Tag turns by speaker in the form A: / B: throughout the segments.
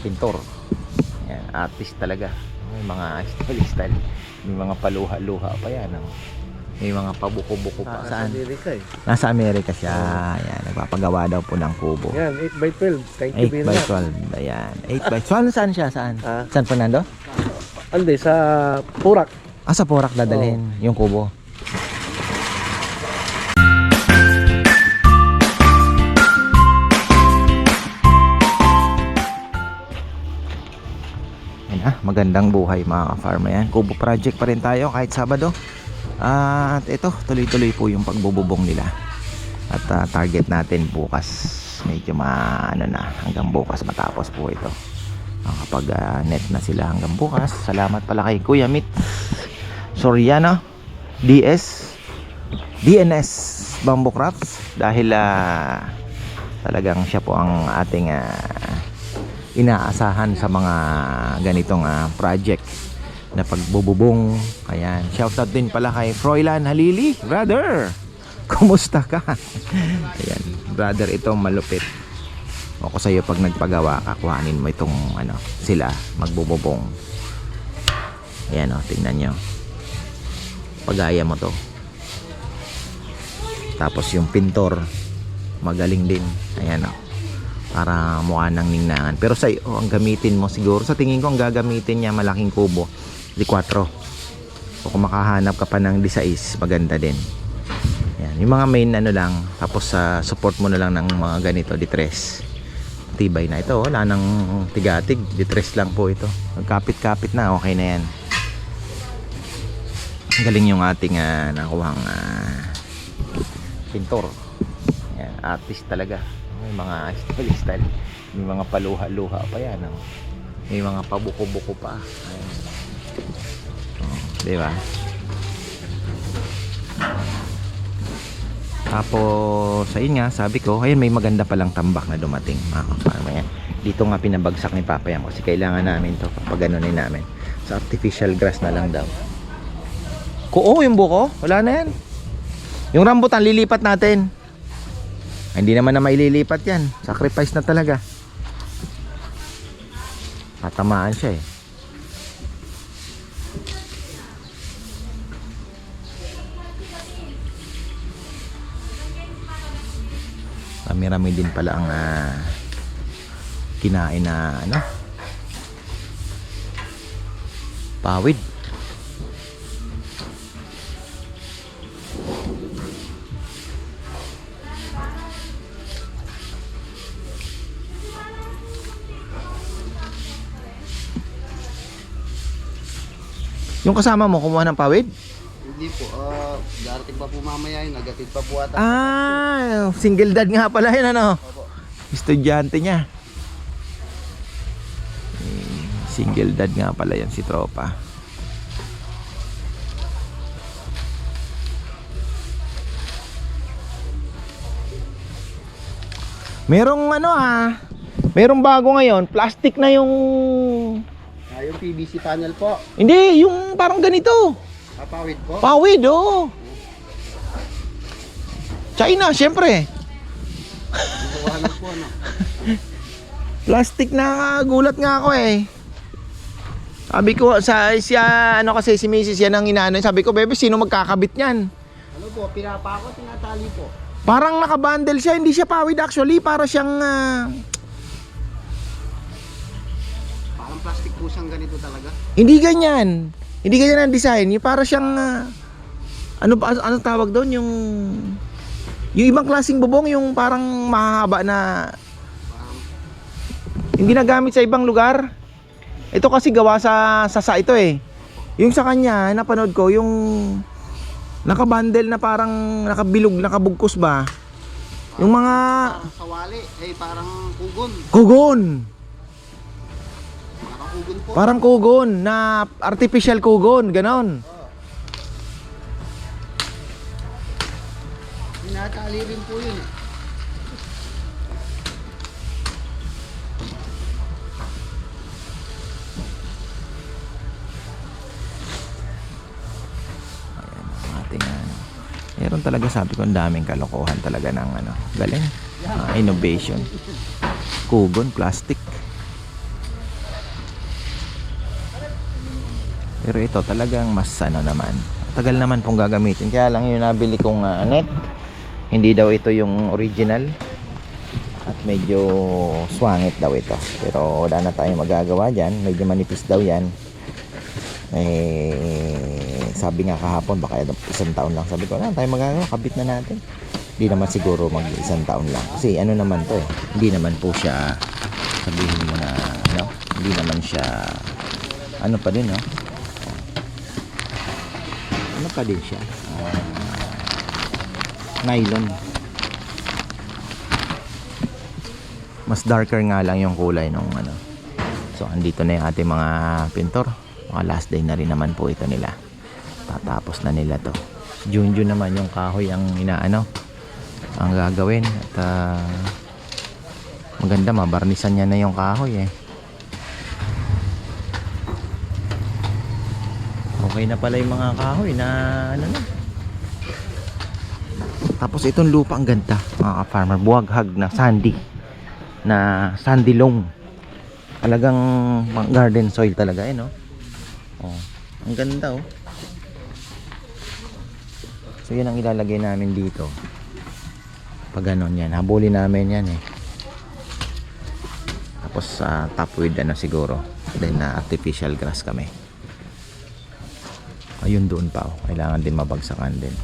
A: pintor. Yan, artist talaga. May mga style-style. May mga paluha-luha pa yan. Oh. May mga pabuko-buko pa. Saan?
B: Nasa Amerika eh.
A: Nasa Amerika siya. Yan, nagpapagawa daw po ng kubo.
B: Yan, 8x12.
A: 8x12. Ayan. 8x12. Saan siya? Saan? San Fernando?
B: Ande, sa Purak.
A: Sa Porac dadalhin yung kubo. Magandang buhay mga ka-farmer yan. Kubo project pa rin tayo kahit Sabado. At ito, tuloy-tuloy po yung pagbububong nila. At target natin bukas. Medyo hanggang bukas matapos po ito. Kapag net na sila hanggang bukas. Salamat pala kay Kuya Mit Soriano DNS Bamboo Crafts. Dahil talagang siya po ang ating inaasahan sa mga ganitong project na pagbububong. Ayan, shoutout din pala kay Froilan Halili, brother. Kumusta ka? Ayan, brother, ito malupit. Ako sa iyo pag nagpagawa, kakuhanin mo itong sila magbububong. Ayan tingnan nyo. Pagaya mo to. Tapos yung pintor magaling din. Ayan para mukha ng ninangan. Pero sa ang gamitin mo siguro, sa tingin ko ang gagamitin niya malaking kubo, di 4. So kung makahanap ka pa ng di 6, maganda din. Yan, yung mga main lang, tapos support mo na lang ng mga ganito di 3. Tibay na ito, wala nang tigatig, di 3 lang po ito. Magkapit-kapit na, okay na yan. Galing yung ating nakuhang pintor. Yan, artist talaga. May mga style-style. May mga paluha-luha pa yan. May mga pabuko-buko pa. Ayan. Diba? Tapos ayun nga, sabi ko, ayun, may maganda palang tambak na dumating. Yan. Dito nga pinabagsak ni Papa yan kasi kailangan namin to kapag ganunin namin. Sa artificial grass na lang daw. Yung buko, wala na yan. Yung rambutan lilipat natin. Hindi naman na maililipat yan. Sacrifice na talaga. Tatamaan siya eh. Rami-rami din pala ang kinain na pawid. Yung kasama mo, kumuha ng pawid?
B: Hindi po, darating pa po mamaya yun, nagatid pa po ata.
A: Single dad nga pala yun,
B: Opo.
A: Estudyante niya. Single dad nga pala yan si tropa. Merong merong bago ngayon, plastic na yung
B: Yung PVC panel po.
A: hindi, yung parang ganito.
B: Pawid po.
A: Pawid, oh. China, syempre.
B: Buwanan po
A: Plastic na, gulat nga ako eh. Sabi ko, siya, kasi si Mrs. yan ang inaano. Sabi ko, bebe, sino magkakabit niyan?
B: Ano po, pinapa ko, tinatali po.
A: Parang nakabundle siya, hindi siya pawid actually. Para siyang
B: Parang plastic po siyang ganito talaga.
A: hindi ganyan. Hindi ganyan ang design. Yung para siyang ano tawag doon, yung ibang klaseng bubong, yung parang mahaba na yung ginagamit sa ibang lugar. Ito kasi gawa sa ito eh. Yung sa kanya, napanood ko, yung nakabundle na parang nakabilog, nakabugkos ba? Yung mga
B: sawali, parang kugon.
A: kugon.
B: Parang kugon po.
A: Parang kugon na artificial kugon, ganon.
B: Tinatali rin po yun eh.
A: Meron talaga, sabi ko, ang daming kalokohan talaga ng galing, innovation. Kugon, plastic. Pero ito talagang mas ano naman, tagal naman pong gagamitin. Kaya lang yung nabili kong net, hindi daw ito yung original at medyo swangit daw ito. Pero wala na tayong magagawa dyan, medyo manipis daw yan. Sabi nga kahapon baka isang taon lang. Sabi ko, wala tayong magagawa, kabit na natin. Hindi naman siguro mag isang taon lang, kasi ano naman to eh, hindi naman po siya, sabihin mo na ano, hindi naman siya ano pa din, no? Ano pa din siya, nylon. Mas darker nga lang yung kulay nung ano. So andito na yung ating mga pintor. Mga last day na rin naman po ito nila. Tatapos na nila to. Junjun naman yung kahoy ang inaano, ang gagawin. At maganda, mabarnisan niya na yung kahoy eh. Okay na pala yung mga kahoy na ano na. Tapos itong lupa ang ganda mga farmer, buwaghag na sandy loam. Talagang garden soil talaga eh, no? Oh, ang ganda oh. So yun ang ilalagay namin dito. Pag ganon yan, habulin namin yan eh. Tapos top with ano siguro. Then artificial grass kami. Ayun doon pa oh. Kailangan din mabagsakan din.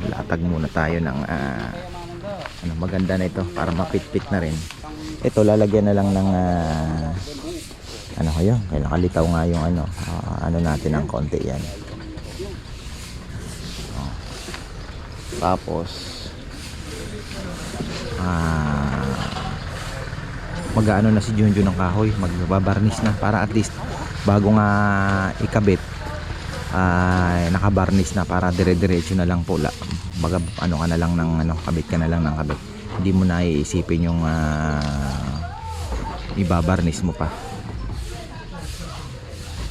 A: Latag muna tayo ng ano, maganda na ito para mapitpit na rin. Ito lalagyan na lang ng ano kayo, kailangan kalitaw nga yung ano natin ng konti yan. Tapos mag-ano na si Junjun ng kahoy, magbabarnish na para at least bago nga ikabit nakabarnish na, para dire-diretso na lang po baga ano ka na lang ng ano, kabit ka na lang ng kabit, hindi mo na iisipin yung ibabarnish mo pa.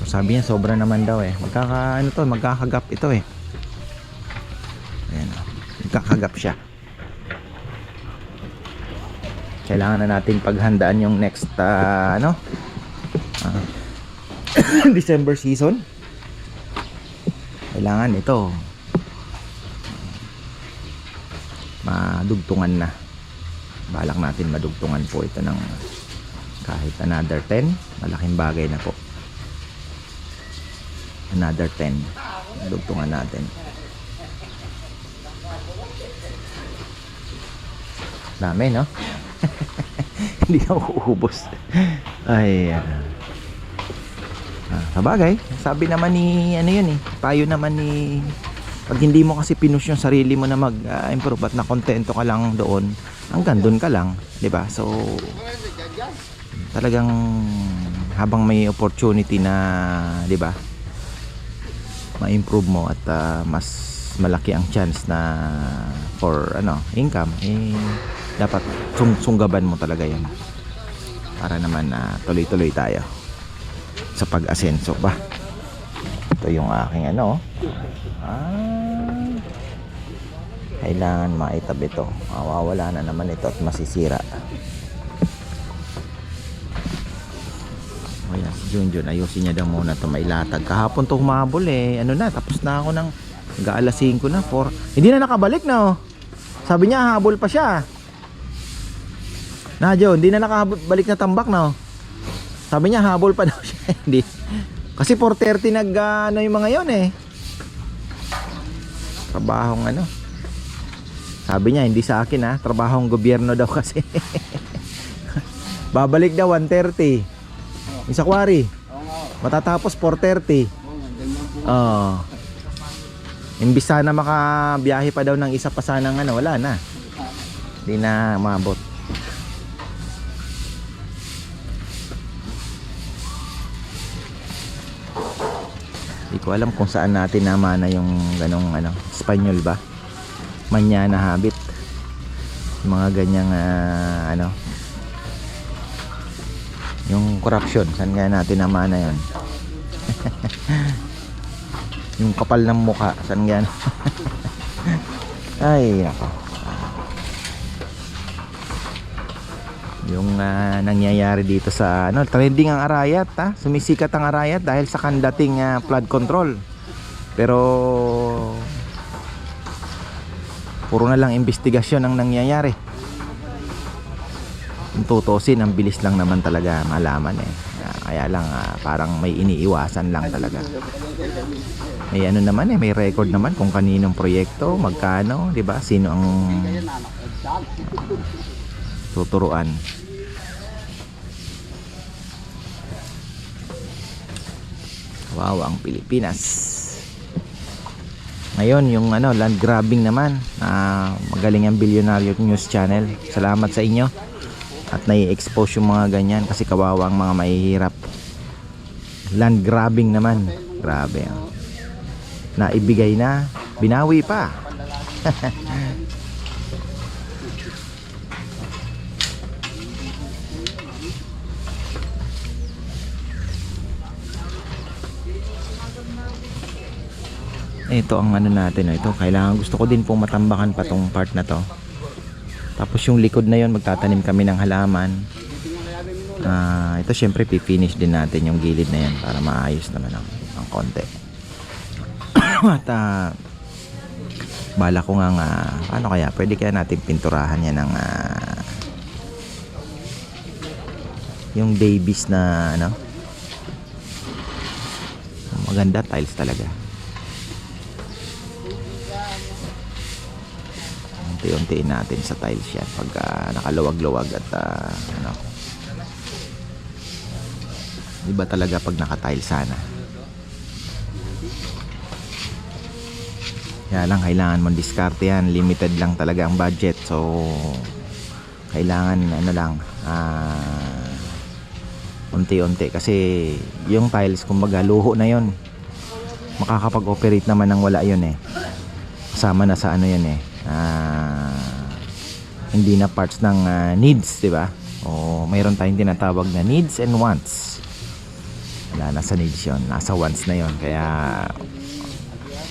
A: So, sabi niya sobra naman daw eh, magkakagap ito eh. Ayan, magkakagap siya. Kailangan na natin paghandaan yung next December season. Kailangan ito madugtungan na. Balak natin madugtungan po ito ng kahit another 10. Malaking bagay na po. Another 10 dugtungan natin. Dami no? Hindi na uubos. Ay sabagay, sabi naman ni ano yun eh, payo naman ni, pag hindi mo kasi pinush yung sarili mo na mag-improve at na kontento ka lang doon, hanggang doon ka lang, di ba? So talagang habang may opportunity na, di ba, ma-improve mo at mas malaki ang chance na for income, dapat sunggaban mo talaga yan para naman tuloy-tuloy tayo sa pag-asenso ba. Ito yung aking kailangan maitabi ito, mawawala na naman ito at masisira. Ayan, si Junjun ayusin niya daw muna ito, mailatag. Kahapon to humabol eh, tapos na ako ng alas 5 na, 4 hindi na nakabalik na sabi niya habol pa siya na Jo, hindi na nakabalik na tambak na sabi niya habol pa daw siya. Hindi. Kasi 4:30 yung mga yon eh. Trabahong sabi niya hindi sa akin trabahong gobyerno daw kasi. Babalik daw 1:30. Isa kwari. Matatapos 4:30. Imbis sana makabiyahe pa daw ng isa pa sanang wala na. Hindi na maabot. Hindi ko alam kung saan natin namana yung ganong Espanyol ba, manyana habit, mga ganyang Yung corruption, saan kaya natin namana yun? Yung kapal ng mukha, saan kaya? Ay, nako. Yung nangyayari dito sa trending ang Arayat, sumisikat ang Arayat dahil sa kandating flood control. Pero puro na lang investigasyon ang nangyayari. Kung tutusin, ang bilis lang naman talaga malaman kaya lang parang may iniiwasan lang talaga. May naman may record naman kung kaninong proyekto, magkano, 'di ba? Sino ang tuturuan. Wow, ang Pilipinas. Ngayon, yung land grabbing naman, magaling ang Bilyonaryo News Channel. Salamat sa inyo. At nai-expose yung mga ganyan kasi kawawa ang mga mahihirap. Land grabbing naman. Grabe. Naibigay na, binawi pa. Ito ang natin, ito kailangan, gusto ko din pong matambakan pa tong part na to. Tapos yung likod na yon, magtatanim kami ng halaman. Ito syempre pipinish din natin yung gilid na yan para maayos naman ang konti. At bala ko nga ano kaya, pwede kaya natin pinturahan yan ng yung babies na maganda tiles talaga. Unti-untiin natin sa tiles yan pag nakaluwag-luwag at iba talaga pag naka-tile sana. Kaya lang kailangan mong diskarte yan, limited lang talaga ang budget, so kailangan unti-unti kasi yung tiles kumbaga luho na yon, makakapag-operate naman ng wala yun kasama na sa yan hindi na parts ng needs, diba? O mayroon tayong tinatawag na needs and wants. Wala na sa needs yun, nasa wants na yon, kaya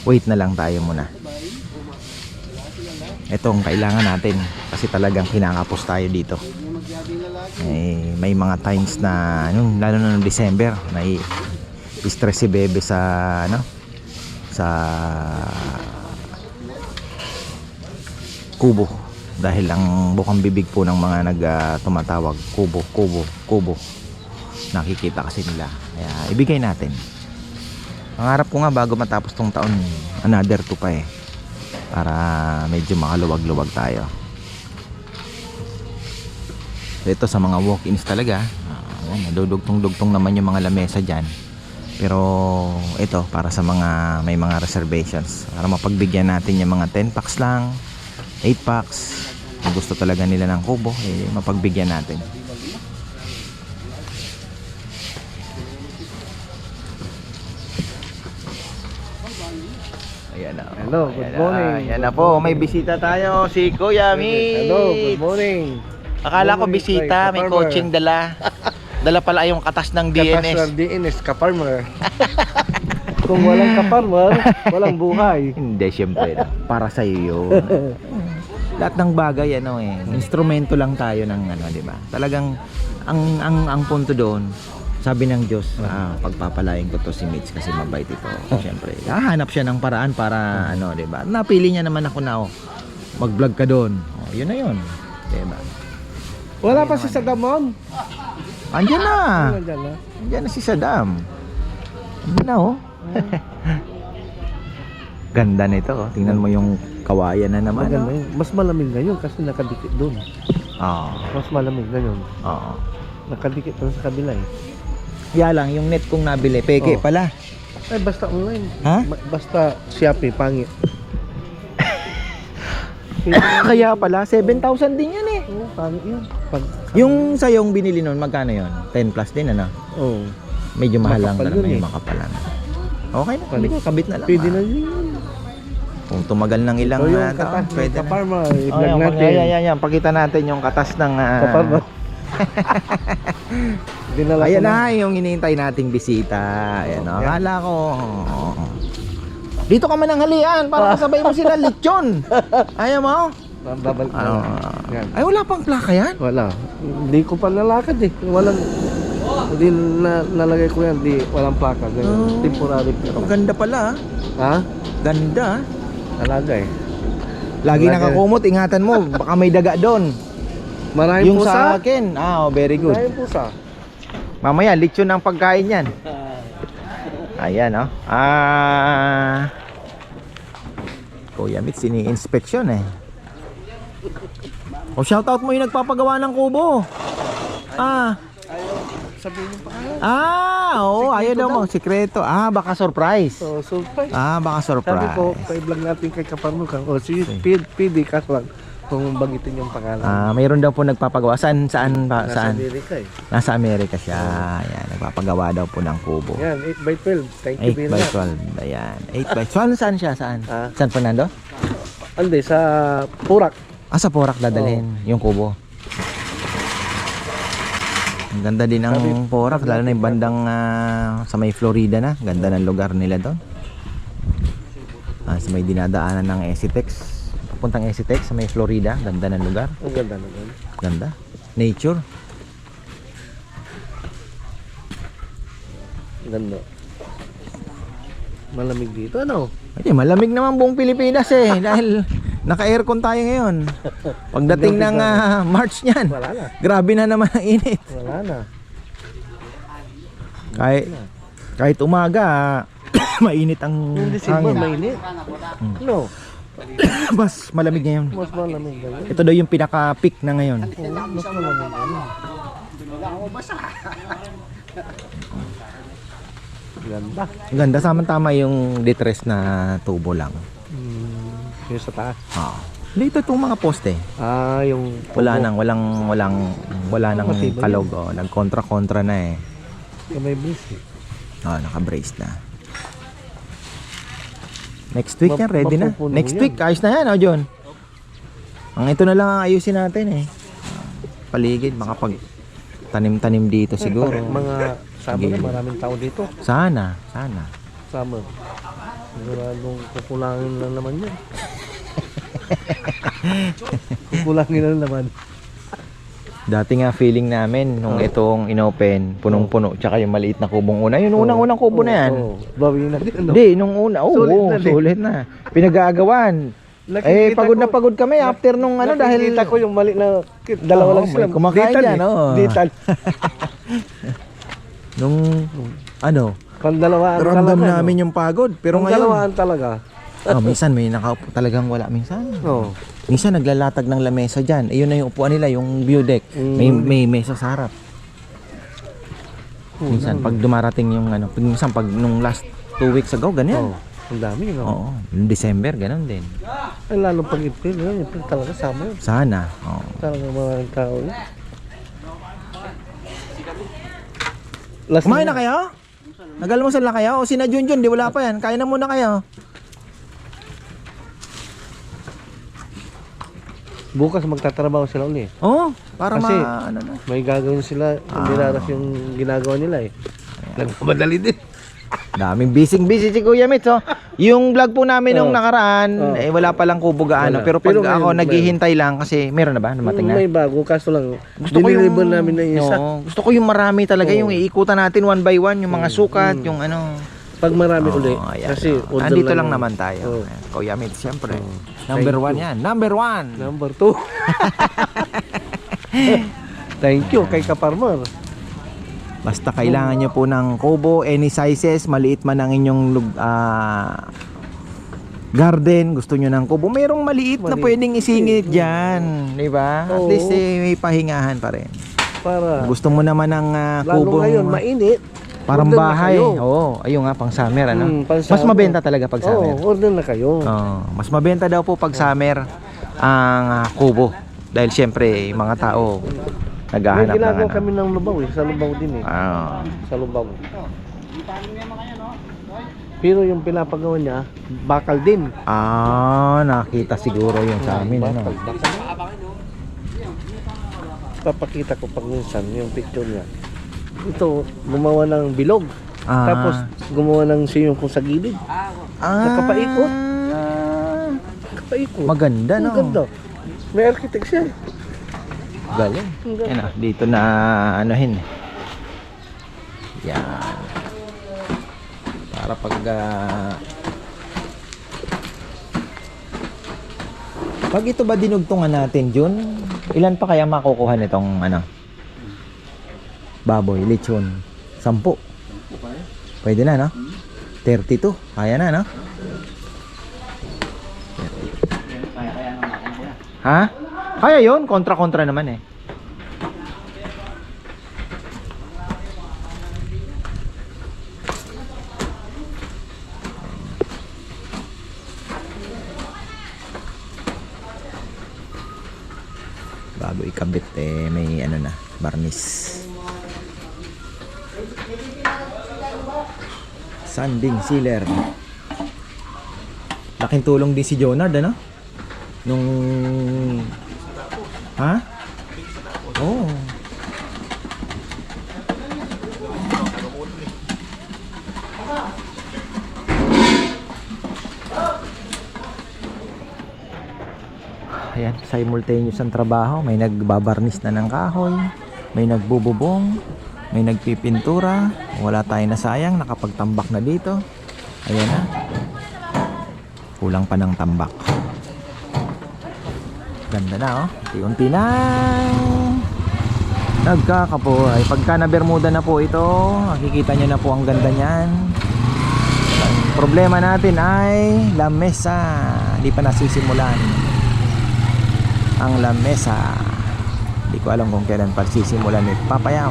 A: wait na lang tayo muna. Itong kailangan natin kasi talagang kinakapos tayo dito. May mga times na lalo na noong December stress si Bebe sa sa kubo dahil ang bukang bibig po ng mga tumatawag kubo nakikita kasi nila, kaya ibigay natin. Pangarap ko nga bago matapos tong taon another 2 pa para medyo makaluwag-luwag tayo. Ito sa mga walk-ins talaga, nadudugtong-dugtong naman yung mga lamesa dyan, pero ito para sa mga may mga reservations, para mapagbigyan natin yung mga 10 packs lang, 8 packs, kung gusto talaga nila ng kubo mapagbigyan natin. Ayan na.
B: Hello, good morning.
A: Ayan na po, may bisita tayo, si Kuya Mi.
B: Hello, good morning.
A: Akala ko bisita, may coaching dala. Dala pala yung katas ng DNS.
B: Katas ng DNS, ka-farmer. Kung walang ka-farmer, walang buhay.
A: Hindi, syempre. Para sa iyo yun. Lahat ng bagay, instrumento lang tayo ng di ba? Talagang, ang punto doon, sabi ng Diyos, pagpapalain ko to si Mitch kasi mabait ito. Syempre, hahanap siya ng paraan para, di ba? Napili niya naman ako na, mag-vlog ka doon. Yun na yun. Di ba?
B: Wala pa si Sadamon.
A: Andiyan na.
B: Andiyan na.
A: Andiyan na si Saddam. Andiyan na Ganda nito. Tingnan mo yung kawayan na naman.
B: Maganda yun. Mas malamig ngayon kasi nakadikit doon. Mas malamig ngayon. Nakadikit doon sa kabila
A: Kaya lang, yung net kong nabili, peke pala.
B: Ay, basta online.
A: Ha?
B: Basta Shopee, pangit.
A: Kaya pala, 7,000 din yan
B: Oo, pangit yun.
A: Yung sayong binili nun, magkano yun? 10 plus din,
B: Oo.
A: Medyo mahal lang
B: Makapal
A: talaga,
B: yun
A: may makapalan. Okay na, kabit na lang.
B: Pwede na yun.
A: Kung tumagal ng ilang
B: Ito yung
A: taon,
B: katas
A: pwede
B: ng
A: na.
B: ka-farmer. I-vlog natin.
A: Yan. Pakita natin yung katas ng
B: Ka-farmer. Dinala ko
A: Ayan na yung hinihintay nating bisita. Ayan, oh. Akala ko. Dito ka mananghalian para kasabay mo sila lechon. Ayaw mo?
B: Babalik na
A: Ano?
B: lang. Yan.
A: Ay, wala pang plaka yan?
B: Wala. Hindi ko pa nalakad eh. Hindi nalagay ko yan. Walang plaka. Ganyan. Temporary.
A: Ang ganda pala.
B: Ha?
A: Ganda.
B: Talaga eh.
A: Lagi
B: Talaga.
A: nakakumot, ingatan mo. Baka may daga doon.
B: Maraming
A: Yung
B: pusa.
A: sa akin. Very good.
B: Maraming pusa.
A: Mamaya, lechon ang pagkain yan. Ayan, oh. Kuya Mitz, ini-inspection eh. O, shoutout mo yung nagpapagawa ng kubo.
B: Sabihin yung pangalan.
A: Oo, ayaw daw mo. Sikreto. Baka surprise.
B: So, surprise.
A: Baka
B: Sabi
A: surprise.
B: ko, pa-vlog natin kay Kaparmo kang si PD ka lang kung bagitin yung pangalan.
A: Mayroon daw po nagpapagawa. Saan?
B: Nasa Amerika eh.
A: Nasa Amerika siya. Ayan, nagpapagawa daw po ng kubo.
B: Yan, 8x12. Thank you
A: 8
B: very
A: by
B: much.
A: 12. Ayan. 8 by 12. Saan siya? Saan? San Fernando?
B: Ande, sa Purak.
A: Sa Porac dadalhin yung kubo. Ang ganda din ng Porac, lalo na yung bandang sa may Florida na. Ganda ng lugar nila doon. Sa may dinadaanan ng Esitex. Papuntang Esitex sa may Florida. Ganda ng lugar.
B: Ang ganda naman.
A: Ganda. Nature.
B: Ganda. Malamig dito, ano?
A: Ay, malamig naman buong Pilipinas eh. Dahil naka-aircon tayo ngayon. Pagdating ng March niyan,
B: Wala na.
A: grabe na naman ang init.
B: Wala na.
A: Kahit umaga, mainit ang
B: Yung December,
A: hangin.
B: mainit. No,
A: Mas malamig ngayon.
B: mas malamig ngayon.
A: Ito daw yung pinaka-peak na ngayon.
B: Mas malamig ngayon. Ganda.
A: Ang ganda, samang-tama yung detress na tubo lang.
B: Yung sa taas.
A: Dito itong mga poste.
B: Yung
A: Wala nang
B: Matibay
A: kalog. Nag-kontra-kontra na eh.
B: yung may brace eh.
A: Naka-brace na. Next week yan, ready na.
B: Mapupuno
A: Next
B: yan.
A: week, ayos na yan, John. Ang ito na lang ang ayusin natin eh. Paligid, makapag tanim-tanim dito siguro.
B: Mga summer na
A: Gilid.
B: maraming tao dito.
A: Sana.
B: Summer. Maraming kukulangin lang naman yun. Kukulangin lang naman.
A: Dati nga feeling namin nung itong inopen, punong-puno, tsaka yung maliit na kubong una. Yung unang-unang kubo na yan.
B: Bawi na din. No?
A: Hindi, nung una. Sulit na. Pinag-aagawan. Pagod na pagod kami after nung dahil
B: nakikita ko yung mali na dalawa lang sila.
A: may kumakain
B: Ditan
A: dyan,
B: Ditan.
A: Nung
B: Pandalawaan
A: ramdam
B: talaga.
A: namin yung pagod. Pero ngayon,
B: Pandalawaan talaga.
A: minsan may nakaupo talagang wala. Minsan Minsan naglalatag ng lamesa dyan. Ayun na yung upuan nila, yung view deck. May mesa sa harap. Minsan pag dumarating yung minsan pag nung last 2 weeks ago, ganyan.
B: Ang dami, no?
A: Oo, yung December, ganun din.
B: Ay, lalo pag April, yun. April talaga sama yun.
A: Sana. Oo.
B: Talaga maraming tao yun.
A: Kumain na kayo? Nag-almusal na kayo? O sina Junjun, di wala pa yan. Kain na muna kayo.
B: Bukas magtatrabaho sila ulit.
A: Oo, para
B: Kasi,
A: na.
B: May gagawin sila, dinaras yung ginagawa nila eh. Nagmamadali din.
A: Daming busy si Kuya Mitz, oh. Yung vlog po namin nung nakaraan, wala palang kubo gaano.
B: Wala.
A: Pero pag
B: Pero
A: ako
B: ngayon,
A: naghihintay lang kasi meron na ba? Namating na?
B: May bago, kaso lang,
A: Gusto ko yung
B: diniliver namin na isa.
A: gusto ko yung marami talaga, yung iikutan natin one by one, yung mga sukat, yung
B: Pag marami uli,
A: ayan,
B: kasi order
A: andito lang
B: yung-
A: naman tayo.
B: Oo.
A: Ayan, Kuya Mitz, siyempre.
B: Thank
A: Number
B: you.
A: 1 yan. Number 1.
B: Number 2. Thank you kay Kaparmer.
A: Basta kailangan nyo po ng kubo, any sizes, maliit man ang inyong garden, gusto nyo ng kubo. Mayroong maliit na pwedeng isingit dyan, di ba? At
B: Oo.
A: least may pahingahan pa rin.
B: Para,
A: Gusto mo naman ng
B: lalo
A: kubong
B: ngayon, mainit.
A: parang
B: order na
A: bahay.
B: kayo.
A: Oo, ayun nga, pang summer,
B: pang
A: Mas
B: summer.
A: mabenta talaga pag summer.
B: Order na kayo.
A: Mas mabenta daw po pag summer ang kubo. Dahil syempre, mga tao
B: May
A: naghahanap ng
B: ginagawa kami ng lubaw eh. Sa lubaw din eh. Sa lubaw. Pero yung pinapagawa niya, bakal din.
A: Nakita siguro yung sa amin.
B: Bakal. Papakita ko pag minsan yung picture niya. Ito, gumawa ng bilog. Tapos gumawa ng siyong kung sa gilid. Nakapaikot. Nakapaikot.
A: Maganda, no?
B: Maganda. May architect siya.
A: Galing. Yan ah, dito na anuhin. Yan. Para pag pag ito ba dinugtungan natin, Jun? Ilan pa kaya makukuha nitong ano? Baboy, lechon. 10. Pwede na, no? 32. Kaya na, no? Ha? Kaya yun, kontra-kontra naman eh. Bago ikabit eh, may ano na, barnis. Sanding sealer. Laking tulong din si Jonard, ano? Nung ha? Oh. Ayan, simultaneous ang trabaho. May nagbabarnis na ng kahoy, may nagbububong, may nagpipintura. Wala tayong nasayang, nakapagtambak na dito. Ayan na. Kulang pa ng tambak. Ganda na, oh. Unti-unti na nagkakapoy. Pagka na bermuda na po ito, makikita nyo na po ang ganda niyan. Ang problema natin ay lamesa. Hindi pa nasisimulan ang lamesa. Hindi ko alam kung kailan pa sisimulan ni Papayam.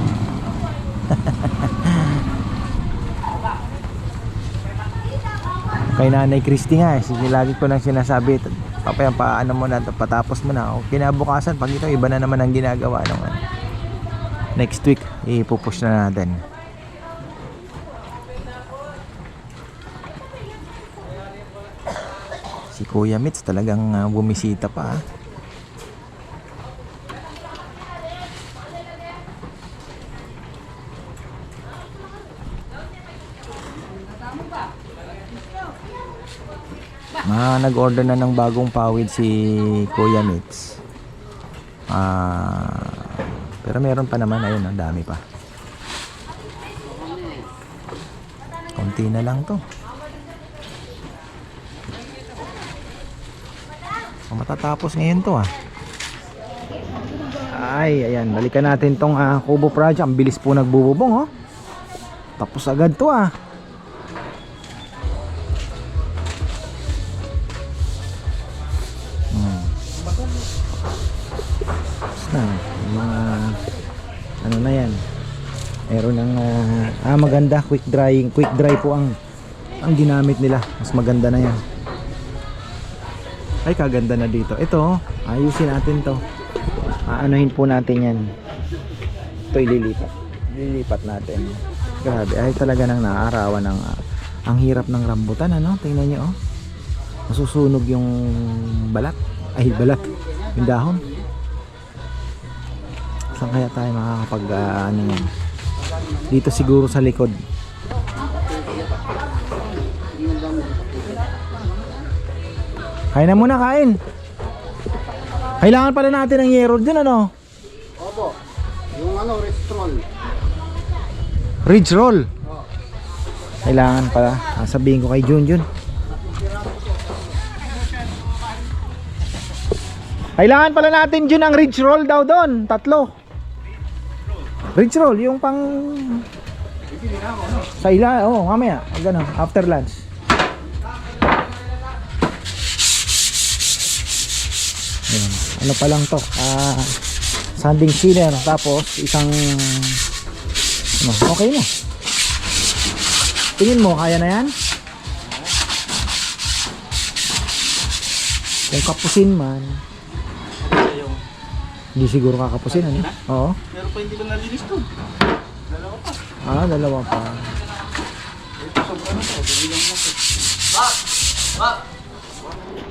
A: Kay Nanay Christy nga, lagi ko nang sinasabi, Papayam, paano mo na, patapos mo na. O, kinabukasan, pag ito, iba na naman ang ginagawa naman. Next week, ipupush na natin. Si Kuya Mitz talagang bumisita pa. Nag-order na ng bagong pawid si Kuya Mitz. Pero meron pa naman, ayun, ang dami pa. Konti na lang to. Matatapos ngayon to Ay, ayan, balikan natin tong Kubo project. Ang bilis po nagbububong, oh. Tapos agad to ano na yan, meron ng maganda, quick dry po ang ginamit nila. Mas maganda na yan. Ay, kaganda na dito. Ito, ayusin natin to. Anuhin po natin yan. Ito ililipat natin. Grabe, ay talaga nang naaarawan ng ang hirap ng rambutan, ano? Tingnan nyo, oh. Masusunog yung balat, yung dahon. Saan kaya tayo makakapag ano yan? Dito siguro sa likod. Kain na muna, kain. Kailangan pala natin ng yero dyan, ano?
C: Opo. Yung ridge roll.
A: Ridge roll? Kailangan pala. Sabihin ko kay Jun. Kailangan pala natin, Jun, ang ridge roll daw doon. 3. Ridge roll, yung pang sa ila, mamaya, gano'n, after lunch. Ayan. Ano pa lang to, sanding sealer, tapos isang okay na. Tingin mo, kaya na yan? Kung kapusin man, hindi siguro kakapusin, ano? Oo.
C: Pero pa hindi ko nalinis to. Dalawa pa.
A: Dalawa pa.
C: Ito sobrang to, bilang mo to.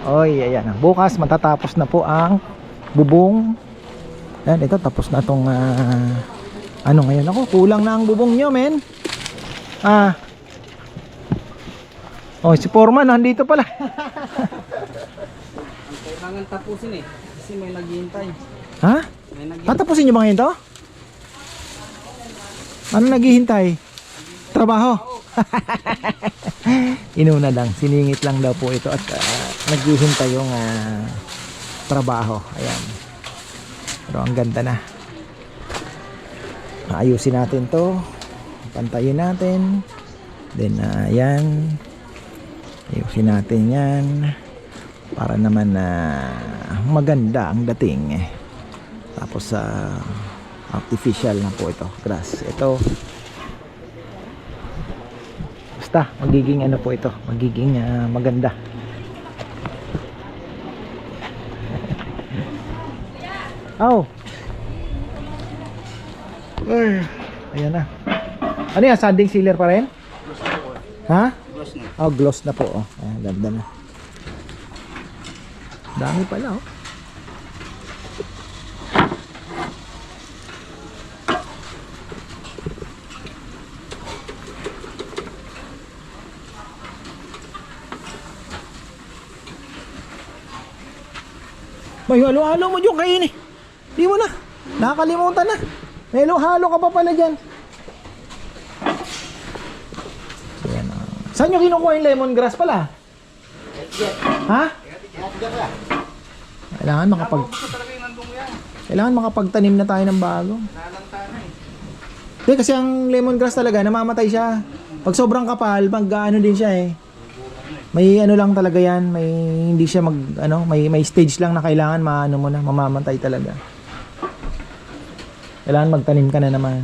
A: Oy, ayan. Bukas matatapos na po ang bubong Yan, ito tapos na tong ano ngayon. Ako, kulang na ang bubong nyo, men. Oh, si Foreman, nandito pala.
D: Ang kailangan tapusin eh. Kasi may naghihintay.
A: Ha?
D: May naghihintay.
A: Patapusin nyo ba ngayon to? Ano naghihintay? Trabaho? Inuna lang, siningit lang daw po ito at naghihintay yung trabaho. Ayan. Pero ang ganda na. Ayusin natin to. Pantayin natin. Then ayan. Ayusin natin yan. Para naman maganda ang dating. Tapos artificial na po ito. Grass. Ito. Basta magiging ano po ito. Magiging maganda. Oh. Ay, ayan na. Ano yan? Sanding sealer pa rin? Ha?
C: Gloss na.
A: Oh, gloss na po. Oh. Ayan, ganda na. Dami pala, oh. May halo-halo mo yung kain eh. Di mo na. Nakakalimutan na. May halo-halo ka pa pala dyan. Ayan, oh. Saan nyo kinukuha yung lemongrass pala? Ha? Kailangan makapagtanim na tayo ng bago. Hindi, kasi ang lemongrass talaga namamatay siya. Pag sobrang kapal, ano din siya eh. May ano lang talaga yan, may hindi siya may stage lang na kailangan maano mo na, mamamatay talaga. Kailangan magtanim ka na naman.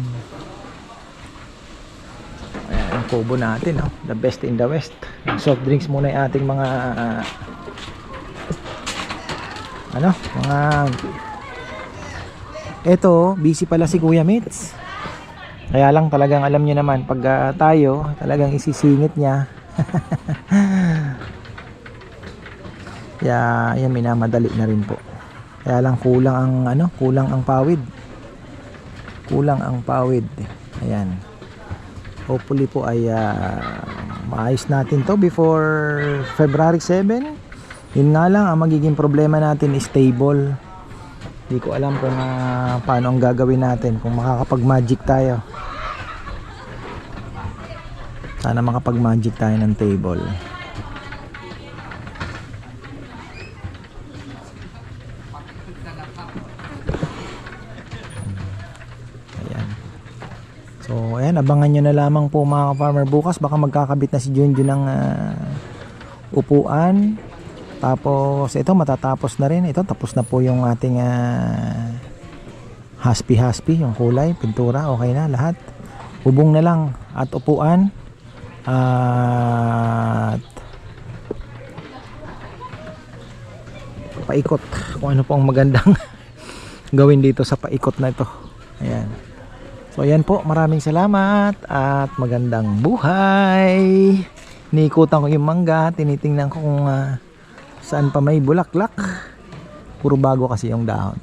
A: Ayan, ang kubo natin, oh. The best in the west. Soft drinks muna yung ating mga mga eto, busy pala si Kuya Mitz. Kaya lang talagang alam niyo naman pag tayo talagang isisingit niya. Kaya yan, minamadali na rin po. Kaya lang kulang ang pawid. Kulang ang pawid. Ayan. Hopefully po ay maayos natin to before February 7. Yun nga lang, ang magiging problema natin is stable. Hindi ko alam kung paano ang gagawin natin, kung makakapag-magic tayo. Sana makapag-magic tayo ng table. Ayan. So, ayan, abangan nyo na lamang po mga farmer bukas. Baka magkakabit na si Junjun ng upuan. Tapos, ito matatapos na rin. Ito, tapos na po yung ating haspi-haspi, yung kulay, pintura, okay na lahat. Bubong na lang at upuan. At paikot kung ano po ang magandang gawin dito sa paikot na ito. Ayan. So ayan po, maraming salamat at magandang buhay. Niikutan ko yung mangga, tinitingnan ko kung saan pa may bulaklak. Puro bago kasi yung dahon.